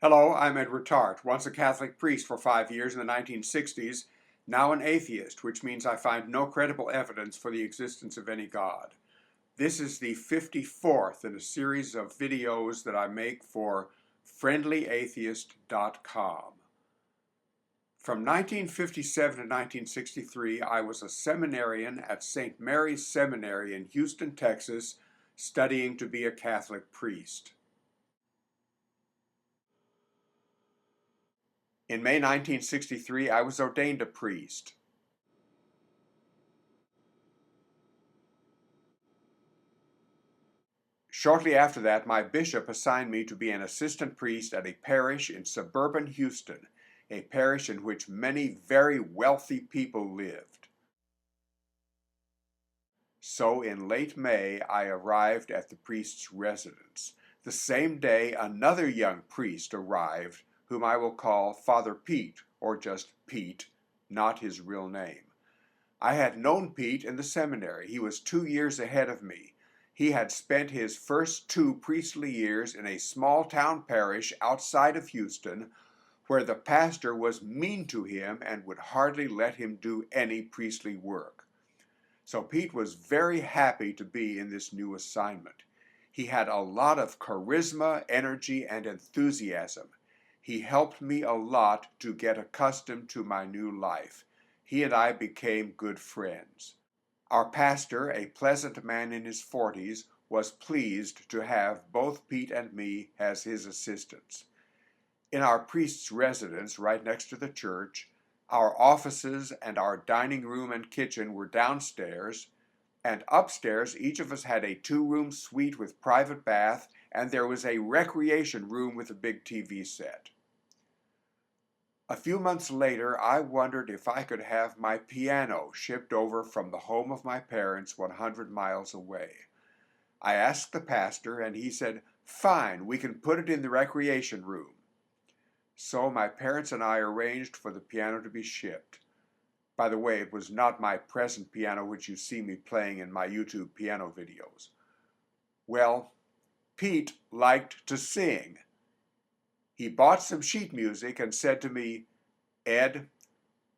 Hello, I'm Edward Tarte, once a Catholic priest for 5 years in the 1960s, now an atheist, which means I find no credible evidence for the existence of any God. This is the 54th in a series of videos that I make for friendlyatheist.com. From 1957 to 1963, I was a seminarian at St. Mary's Seminary in Houston, Texas, studying to be a Catholic priest. In May 1963, I was ordained a priest. Shortly after that, my bishop assigned me to be an assistant priest at a parish in suburban Houston, a parish in which many very wealthy people lived. So in late May, I arrived at the priest's residence. The same day, another young priest arrived, whom I will call Father Pete, or just Pete, not his real name. I had known Pete in the seminary. He was 2 years ahead of me. He had spent his first 2 priestly years in a small town parish outside of Houston, where the pastor was mean to him and would hardly let him do any priestly work. So Pete was very happy to be in this new assignment. He had a lot of charisma, energy, and enthusiasm. He helped me a lot to get accustomed to my new life. He and I became good friends. Our pastor, a pleasant man in his 40s, was pleased to have both Pete and me as his assistants. In our priest's residence right next to the church, our offices and our dining room and kitchen were downstairs, and upstairs each of us had a 2-room suite with private bath, and there was a recreation room with a big TV set. A few months later, I wondered if I could have my piano shipped over from the home of my parents 100 miles away. I asked the pastor, and he said, "Fine, we can put it in the recreation room." So my parents and I arranged for the piano to be shipped. By the way, it was not my present piano which you see me playing in my YouTube piano videos. Well, Pete liked to sing. He bought some sheet music and said to me, "Ed,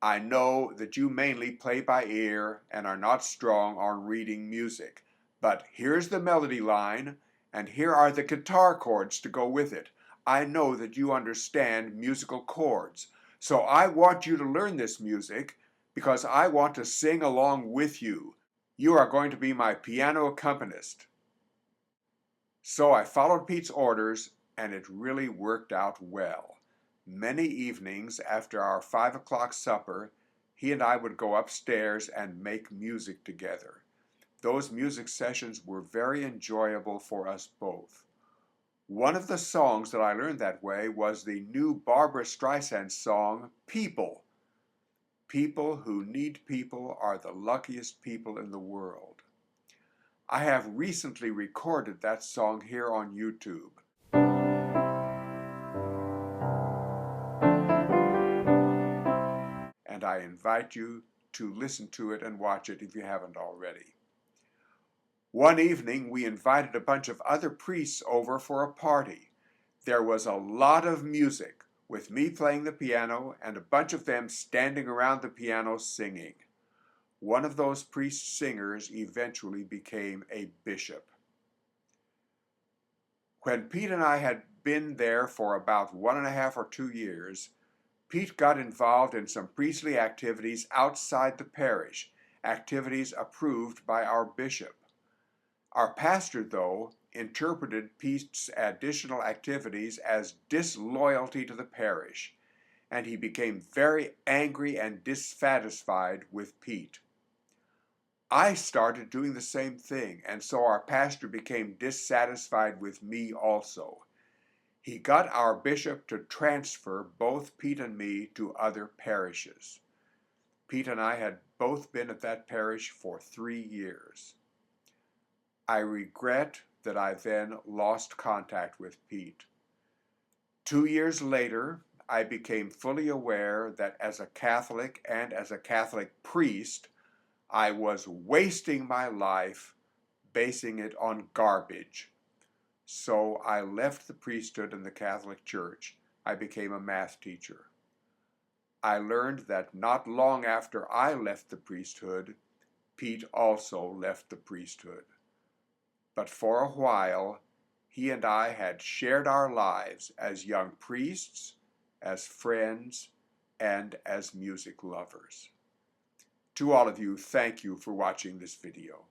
I know that you mainly play by ear and are not strong on reading music, but here's the melody line, and here are the guitar chords to go with it. I know that you understand musical chords, so I want you to learn this music because I want to sing along with you. You are going to be my piano accompanist." So I followed Pete's orders, and it really worked out well. Many evenings after our 5 o'clock supper, he and I would go upstairs and make music together. Those music sessions were very enjoyable for us both. One of the songs that I learned that way was the new Barbra Streisand song, "People." People who need people are the luckiest people in the world. I have recently recorded that song here on YouTube. And I invite you to listen to it and watch it if you haven't already. One evening, we invited a bunch of other priests over for a party. There was a lot of music, with me playing the piano and a bunch of them standing around the piano singing. One of those priest singers eventually became a bishop. When Pete and I had been there for about 1.5 or 2 years, Pete got involved in some priestly activities outside the parish, activities approved by our bishop. Our pastor, though, interpreted Pete's additional activities as disloyalty to the parish, and he became very angry and dissatisfied with Pete. I started doing the same thing, and so our pastor became dissatisfied with me also. He got our bishop to transfer both Pete and me to other parishes. Pete and I had both been at that parish for 3 years. I regret that I then lost contact with Pete. 2 years later, I became fully aware that as a Catholic and as a Catholic priest, I was wasting my life basing it on garbage. So I left the priesthood in the Catholic Church I became a math teacher. I learned that not long after I left the priesthood, Pete also left the priesthood. But for a while, he and I had shared our lives as young priests, as friends, and as music lovers. To all of you, thank you for watching this video.